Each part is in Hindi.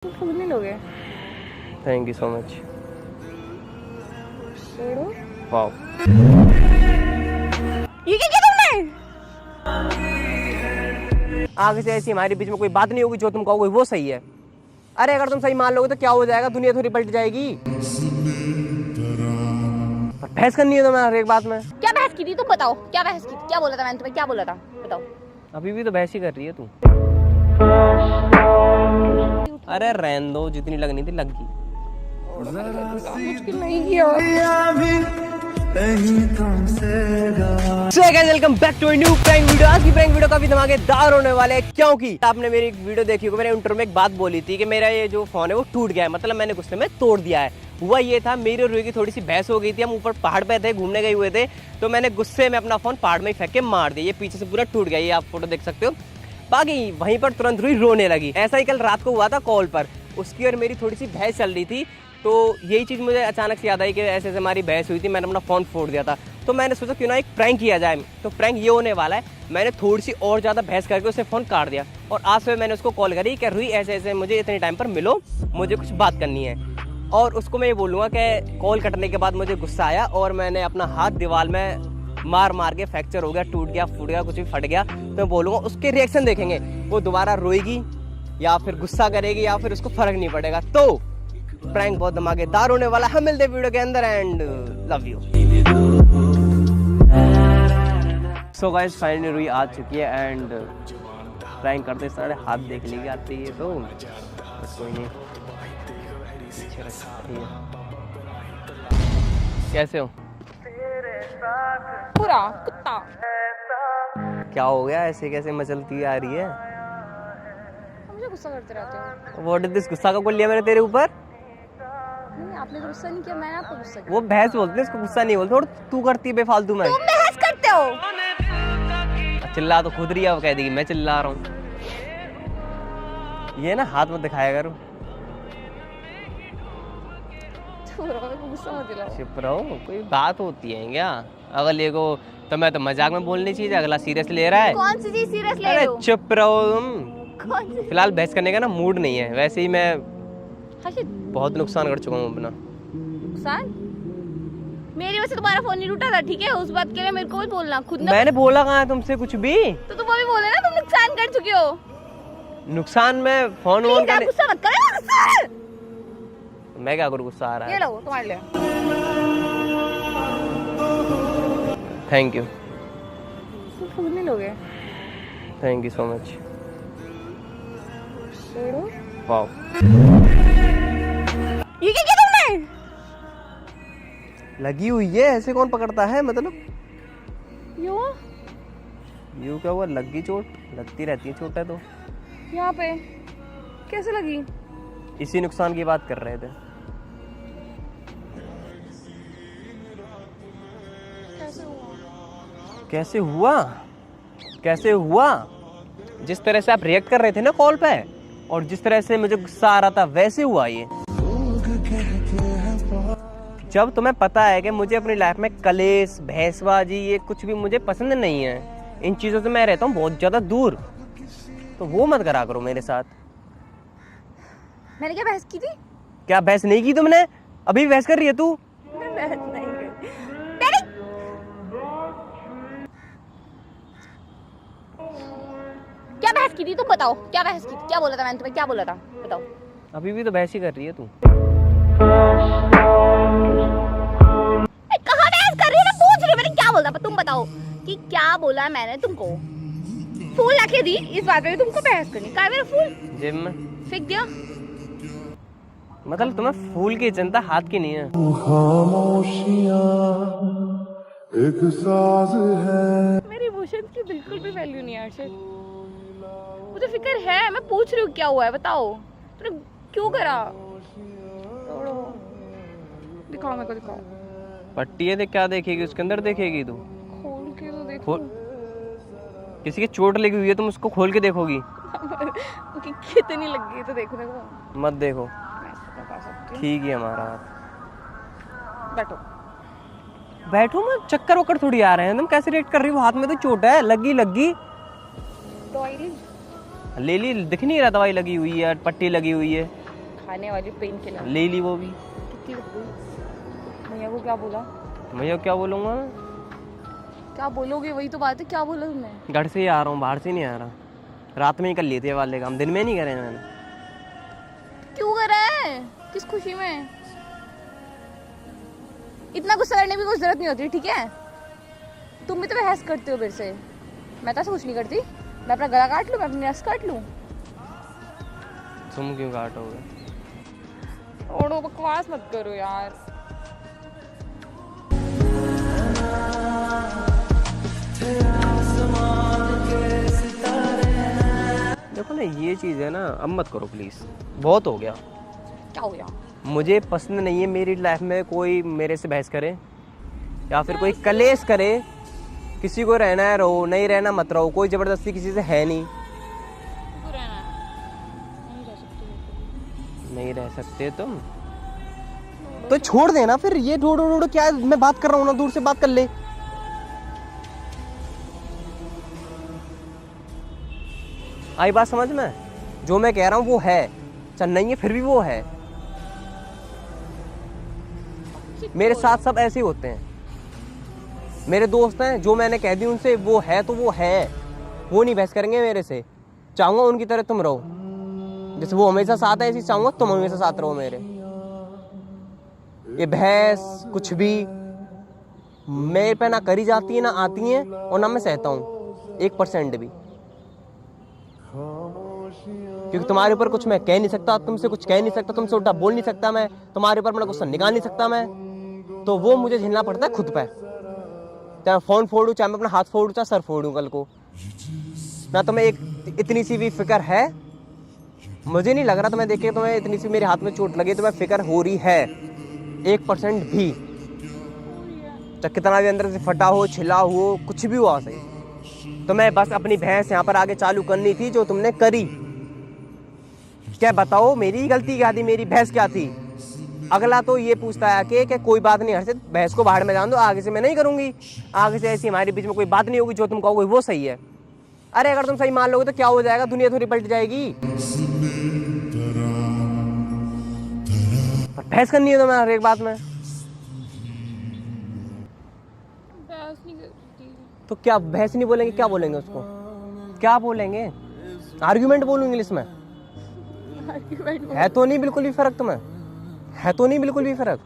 फूल नहीं लोगे? Thank you so much. Wow, ये क्या किया तुमने? आगे से ऐसी हमारे बीच में कोई बात नहीं होगी, जो तुम कहोगे वो सही है। अरे अगर तुम सही मान लोगे तो क्या हो जाएगा, दुनिया थोड़ी पलट जाएगी। पर बहस करनी है तुम्हें हर एक बात में। क्या बहस की थी तुम बताओ? क्या बहस की थी? क्या बोला था मैंने तुम्हें? क्या बोला था बताओ? अभी भी तो बहस ही कर रही है तू। अरे रहने दो, जितनी लगनी थी लग गई। मुश्किल नहीं किया। Welcome back to new prank video. आज की प्रैंक वीडियो काफी धमाकेदार होने वाले है, क्योंकि आपने मेरी एक वीडियो देखी होगी। मैंने इंट्रो में एक बात बोली थी कि मेरा ये जो फोन है वो टूट गया है, मतलब मैंने गुस्से में तोड़ दिया है। हुआ ये था, मेरी और रूही की थोड़ी सी बहस हो गई थी। हम ऊपर पहाड़ पे थे, घूमने गए हुए थे, तो मैंने गुस्से में अपना फोन पहाड़ में ही फेंक के मार दिया। ये पीछे से पूरा टूट गया, ये आप फोटो देख सकते हो। बाकी वहीं पर तुरंत रूही रोने लगी। ऐसा ही कल रात को हुआ था कॉल पर, उसकी और मेरी थोड़ी सी बहस चल रही थी। तो यही चीज़ मुझे अचानक से याद आई कि ऐसे ऐसे हमारी बहस हुई थी, मैंने अपना फ़ोन फोड़ दिया था। तो मैंने सोचा क्यों ना एक प्रैंक किया जाए। तो प्रैंक ये होने वाला है, मैंने थोड़ी सी और ज़्यादा बहस करके उसे फ़ोन काट दिया। और आज सुबह मैंने उसको कॉल करी कि रूही ऐसे ऐसे मुझे इतने टाइम पर मिलो, मुझे कुछ बात करनी है। और उसको मैं ये बोलूँगा कि कॉल कटने के बाद मुझे गुस्सा आया और मैंने अपना हाथ दीवार में मार मार के फ्रैक्चर हो गया, टूट गया, फूट गया, कुछ भी फट गया। तो मैं बोलूँगा उसके रिएक्शन देखेंगे, वो दोबारा रोएगी या फिर गुस्सा करेगी या फिर उसको फर्क नहीं पड़ेगा। तो प्रैंक बहुत धमाकेदार होने वाला है। हम मिलते हैं वीडियो के अंदर and love you. So guys finally Roohi आ चुकी है एंड प्रैंक करते सारे हाथ देख ली आती है, तो कोई नहीं, पीछे रखती है। कैसे हो? पूरा कुत्ता। क्या हो गया, ऐसे कैसे मचलती आ रही है? मुझे गुस्सा करते रहते हो। What is this? गुस्सा का बोल लिया मैंने तेरे ऊपर? नहीं, आपने गुस्सा नहीं किया, मैंने आपको गुस्सा किया। वो बहस बोलते हैं, इसको गुस्सा नहीं बोलते। और तू करती है बेफालतू में। तुम बहस करते हो। चिल्ला तो खुद रही है, वो कह देगी मैं चिल्ला रहा हूँ। ये ना हाथ मत दिखाया करो। गुस्सा मत दिलाओ। चुप रहो, कोई बात होती है क्या? अगले को तो मैं तो मजाक में बोलनी चाहिए, अगला सीरियस ले रहा है। कौन सी चीज सीरियस ले रहे अरे हो? चुप रहो तुम। कौन सी? फिलहाल बहस करने का ना मूड नहीं है। वैसे ही मैं हर्षित, बहुत नुकसान कर चुका हूँ अपना। नुकसान? मेरी वजह से तुम्हारा फोन नहीं टूटा था, ठीक है? उस बात के लिए मेरे को भी बोलना खुद ना। मैंने बोला कहाँ है तुमसे कुछ भी? तो तुम अभी बोले ना तुम नुकसान कर चुके हो। नुकसान में फोन वोन प्लीज आप गुस्सा मत करो। गुस्सा मैं क्या करूँ, गुस्सा आ रहा ये है। लो तुम्हारे लिए। Thank you. तुम फूल नहीं लोगे? Thank you so much. Wow, ये क्या किया तुमने? लगी हुई है, ऐसे कौन पकड़ता है? मतलब यो यूं क्या हुआ? लग गई चोट? लगती रहती है चोट है तो। यहाँ पे कैसे लगी? इसी नुकसान की बात कर रहे थे। कैसे हुआ? कैसे हुआ? कैसे हुआ? जिस तरह से आप रिएक्ट कर रहे थे ना कॉल पे, और जिस तरह से मुझे गुस्सा आ रहा था, वैसे हुआ ये। जब तुम्हें पता है कि मुझे अपनी लाइफ में कलेश, भैंसबाजी, ये कुछ भी मुझे पसंद नहीं है, इन चीजों से मैं रहता हूँ बहुत ज्यादा दूर, तो वो मत करा करो मेरे साथ। मैंने क्या बहस की थी? क्या बहस नहीं की तुमने? अभी बहस कर रही है तू? मैं बहस नहीं की। डैडी! क्या बहस की थी तुम बताओ? क्या बहस की थी? क्या बोला था मैंने तुम्हें? क्या बोला था बताओ? अभी भी तो बहस ही कर रही है तू। कहाँ बहस कर रही हो? मैं पूछ रही हूँ, मैंने क्या बोला? तुम बताओ कि क्या बोला मैंने तुमको? फूल लाके दी, इस बात पे तुमको बहस करनी। कहाँ है मेरा फूल? जेब में फेंक दिया। मतलब तुम्हें फूल की चिंता हाथ की नहीं है। एक साज है। मेरी इमोशंस की बिल्कुल भी वैल्यू नहीं है हर्षित। मुझे फिक्र है, मैं पूछ रही हूँ क्या हुआ है बताओ। तूने क्यों करा? तोड़ो, दिखाओ मेरे को, दिखाओ। पट्टी है, देख क्या देखेगी उसके अंदर? देखेगी तू? खोल के तो देखो। खोल। किसी की चोट लगी हुई है, तुम उसको खोल के देखोगी? कि कितनी लग गई तो देखने को। मत देखो, मैं इसको बता सकती हूँ। ठीक है हमारा हाथ। बैठो। बैठो मत, चक्कर वक्कर थोड़ी आ रहे हैं। तुम कैसे रिएक्ट कर रही हो? हाथ में तो चोट है, लगी। दवाई ली? ले ली, दिख नहीं रहा दवाई लगी हुई है, पट्टी लगी हुई है। खाने वाली पेन किलर ले ली वो भी। कितनी रुक गई? भैया को क्या बोला? मैं क्या बोलूँगा? क्या बोलोगे? वही तो बात है, क्या बोला तुमने? घर से ही आ रहा हूँ, बाहर से नहीं आ रहा। रात में ही कर लिए थे वाले काम, दिन में नहीं करे मैंने। क्यों कर रहा है? किस खुशी में? इतना गुस्सा करने की कोई जरूरत नहीं होती, ठीक है? तुम भी तो बहस करते हो मेरे से। मैं तो ऐसा कुछ नहीं करती। मैं अपना गला काट लूं, मैं अपनी नस काट लूं। तुम क्यों काटोगे? ओड़ो, बकवास मत करो यार। देखो ना, ये चीज़ है ना, अब मत करो प्लीज़, बहुत हो गया। क्या हो गया? मुझे पसंद नहीं है मेरी लाइफ में कोई मेरे से बहस करे या फिर कोई कलेश करे। किसी को रहना है रहो, नहीं रहना मत रहो, कोई ज़बरदस्ती किसी से है नहीं। नहीं रह सकते तुम तो छोड़ देना फिर। ये ढूंढो ढूंढो क्या है? मैं बात कर रहा हूँ ना, दूर से बात कर ले। आई बात समझ में? जो मैं कह रहा हूँ वो है, चल नहीं है फिर भी वो है। मेरे साथ सब ऐसे ही होते हैं। मेरे दोस्त हैं, जो मैंने कह दी उनसे वो है तो वो है, वो नहीं बहस करेंगे मेरे से। चाहूंगा उनकी तरह तुम रहो, जैसे वो हमेशा साथ है ऐसे चाहूंगा तुम हमेशा साथ रहो मेरे। ये बहस कुछ भी मेरे पे ना करी जाती है, ना आती है, और ना मैं सहता हूँ 1% भी। क्योंकि तुम्हारे ऊपर कुछ मैं कह नहीं सकता, तुमसे कुछ कह नहीं सकता, तुमसे उल्टा बोल नहीं सकता मैं, तुम्हारे ऊपर अपना गुस्सा निकाल नहीं सकता मैं। तो वो मुझे झेलना पड़ता है खुद पे। चाहे फ़ोन फोड़ूं, चाहे मैं अपना हाथ फोड़ूं, चाहे सर फोड़ूं कल को। ना तुम्हें एक इतनी सी भी फिक्र है? मुझे नहीं लग रहा तुम्हें देख के तुम्हें इतनी सी मेरे हाथ में चोट लगी तुम्हें फिक्र हो रही है 1% भी। चाहे कितना भी अंदर से फटा हो, छिला हो, कुछ भी हुआ सही, तो मैं बस अपनी भैंस यहाँ पर आगे चालू करनी थी जो तुमने करी। क्या बताओ, मेरी गलती क्या थी? मेरी भैंस क्या थी? अगला तो ये पूछता है कि कोई बात नहीं हर्षित, भैंस को बाहर में जान दो, आगे से मैं नहीं करूंगी, आगे से ऐसी हमारे बीच में कोई बात नहीं होगी, जो तुम कहोगे वो सही है। अरे अगर तुम सही मान लोगे तो क्या हो जाएगा? दुनिया थोड़ी पलट जाएगी। पर बहस करनी है तो मैं हर एक बात में। तो क्या बहस नहीं बोलेंगे? क्या बोलेंगे उसको? क्या बोलेंगे? आर्ग्यूमेंट बोलूं इंग्लिश में? है तो नहीं बिल्कुल भी फर्क तुम्हें? है तो नहीं बिल्कुल भी फर्क?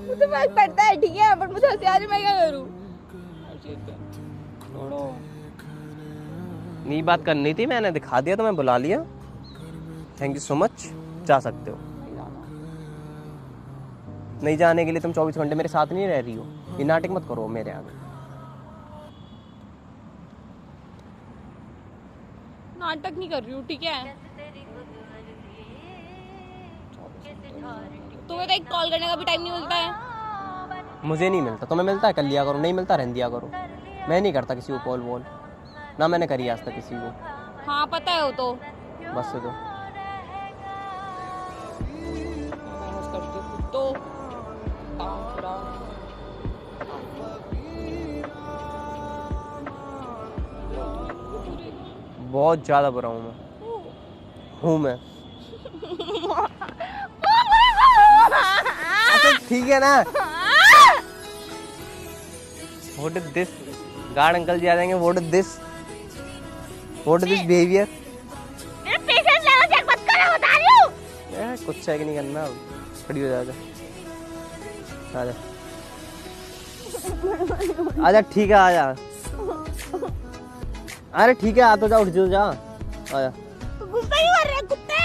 मुझे फर्क पड़ता है, ठीक है, बट मुझे हंसी आ रही, मैं क्या करूं? नहीं बात करनी थी, मैंने दिखा दिया, तो मैं बुला लिया। Thank you so much. जा सकते हो। नहीं जाने के लिए तुम 24 घंटे मेरे साथ नहीं रह रही हो। ये नाटक मत करो मेरे आगे। नाटक नहीं कर रही हूँ, ठीक है? तुम्हें तो एक कॉल करने का भी टाइम नहीं मिलता है। मुझे नहीं मिलता, तुम्हें मिलता है? कर लिया करो। नहीं मिलता रहने दिया करो। मैं नहीं करता किसी को कॉल वॉल, ना मैंने करी आज तक किसी को। हाँ पता है वो तो। बस से तो बहुत ज़्यादा बुरा हूँ मैं। अच्छा ठीक है ना। What is this? Guard uncle ji आ जाएंगे। What is this? What is this behavior? मेरा पेशेंस लेवल चेक मत करो, बता रही हूँ। कुछ चेक नहीं करना, खड़ी हो जा। आजा ठीक है, आजा। अरे ठीक है, आ तो जा, उठ जा, आजा। गुस्सा ही कर रहे हैं कुत्ते।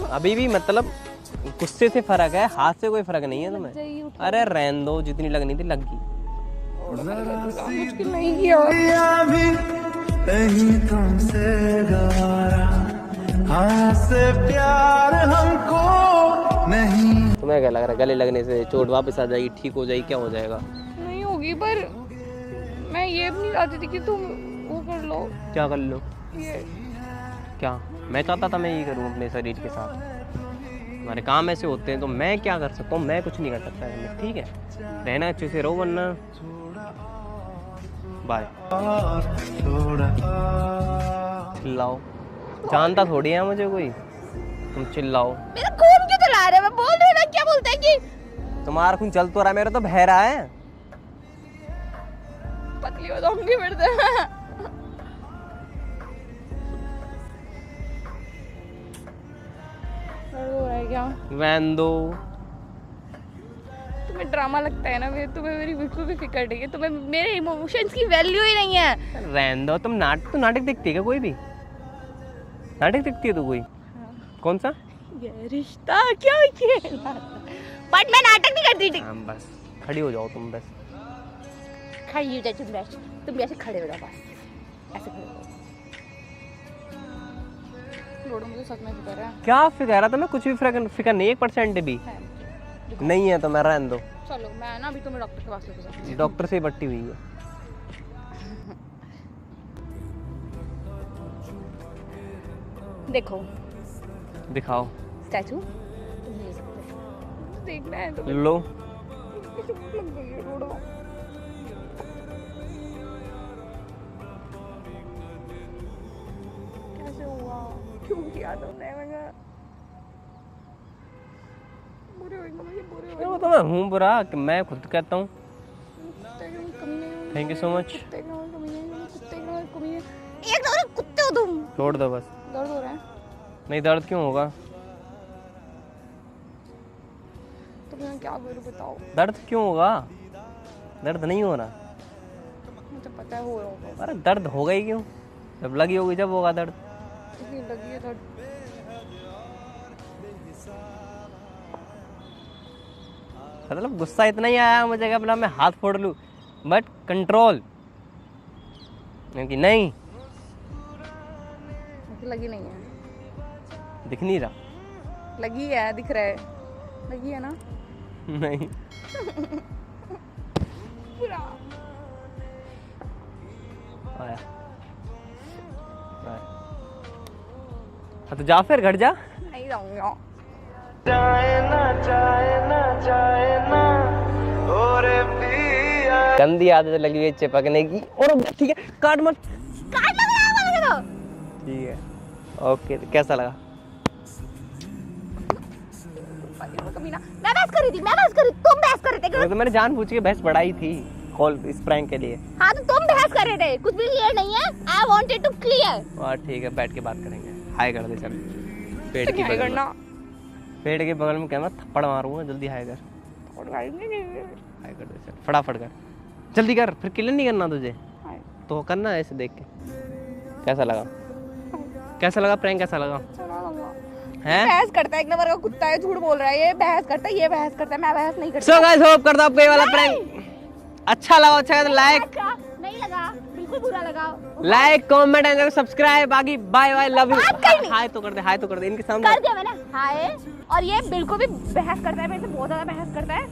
अभी भी मतलब गुस्से से फर्क है, हाथ से कोई फर्क नहीं है तुम्हें। अरे रहने दो, जितनी लगनी थी लग गई। मुश्किल नहीं किया भी नहीं तुमसे गवारा, हाँ से प्यार हमको नहीं। तुम्हें क्या लग रहा है गले लगने से चोट वापस आ जाएगी, ठीक हो जाएगी? क्या हो जाएगा? नहीं होगी, पर मैं ये भी नहीं चाहती थी कि तुम वो कर लो। क्या कर लो? ये क्या मैं चाहता था मैं ये करूँ अपने शरीर के साथ? हमारे काम ऐसे होते हैं तो मैं क्या कर सकता हूँ? मैं कुछ नहीं कर सकता है। ठीक है, रहना अच्छे से रहो, वरना बाय। लाओ, जानता थोड़ी है मुझे कोई। तुम चिल्लाओ। मेरा खून क्यों चला रहे हो? मैं बोल रही हूँ ना, क्या बोलते हैं कि तुम्हारा खून चल तो रहा है, मेरा तो बह रहा है। पतली हो जाऊंगी फिर से। दर्द हो रहा है क्या? वैन दो। तुम्हें ड्रामा लगता है ना, तुम्हें मेरी बिल्कुल भी फिक्र नहीं है, तुम्हें मेरे इमोशंस की वैल्यू ही नहीं है। रहने दो। तुम नाटक देखती है क्या? कोई भी नाटक देखती है? तो कोई कौन सा? ये रिश्ता क्या खेला? बट मैं नाटक नहीं करती थी। बस खड़ी हो जाओ तुम, बस खड़ी हो जा तुम भी ऐसे खड़े हो जाओ, बस ऐसे खड़े हो जाओ। लोडो मुझे सच में फिक्र है। क्या फिक्र है? तुम्हें कुछ भी फिक्र नहीं, 1% भी नहीं है तो मैं रहने दो। चलो मैं ना अभी तुम्हें डॉक्टर के पास लेके जाती हूँ। डॉक्टर से ही बट्टी हुई है। देखो दिखाओ। स्टैचू तुम ले सकते हो, देखना है तो लो। लग गई है लोडो। कैसे हुआ? क्यों किया तुमने? मैं बुरे हो वो तो मैं हूँ बुरा कि मैं खुद कहता हूँ। Thank you so much. एक दो कुत्ते हो तुम। छोड़ दो बस। दर्द हो रहा है? नहीं, दर्द क्यों होगा? तो मैं क्या करूं बताओ? दर्द क्यों होगा? दर्द नहीं हो रहा। मुझे पता है हो रहा होगा। अरे दर्द होगा ही क्यों? जब लगी होगी जब होगा दर्द। इतनी लगी है दर्द। मतलब गुस्सा इतना ही आया मुझे कि अपना मैं हाथ फोड़ लूं, बट कंट्रोल क्योंकि नहीं लगी नहीं है। दिख नहीं रहा। लगी है, दिख रहा है। लगी है ना? नहीं। पूरा आया। हाँ तो जा फिर घर जा। नहीं जाऊंगा। गंदी आदत लगी हुई है चिपकने की। और ठीक है, काट मत। काट लग रहा है मुझे तो। ठीक है, ओके। तो कैसा लगा? कमीना, मैं बहस कर रही थी, तुम बहस कर रहे थे। तो मैंने जानबूझ के बहस बढ़ाई थी कॉल इस प्रैंक के लिए। हाँ तो तुम बहस कर रहे थे, कुछ भी क्लियर नहीं है। I wanted to clear. और ठीक है, बैठ के बात करेंगे। हाय कर दे चल। पेट की हाय बगल करना। में, पेट के बगल में क्या, मैं थप्पड़ मारूंगा। जल्दी हाय कर। हाय कर दे चल, फटाफट कर, जल्दी कर। फिर क्लियर नहीं करना तुझे तो करना ऐसे देख के। कैसा लगा? कैसा लगा प्रैंक? कैसा लगा? हैं? बहस करता है, एक नंबर का कुत्ता है, झूठ बोल रहा है। ये बहस करता है, ये बहस करता है, मैं बहस नहीं करती। सो गाइस, होप करता हूं आपको ये वाला प्रैंक अच्छा लगा। अच्छा तो लाइक, अच्छा नहीं लगा, बिल्कुल बुरा लगा। Like comment and subscribe. बाकी बाय बाय, लव यू। हाय तो कर दे, हाय तो कर दे इनके सामने। कर दिया मैंने हाय। और ये बिल्कुल भी बहस करता है, मेरे से बहुत ज्यादा बहस करता है।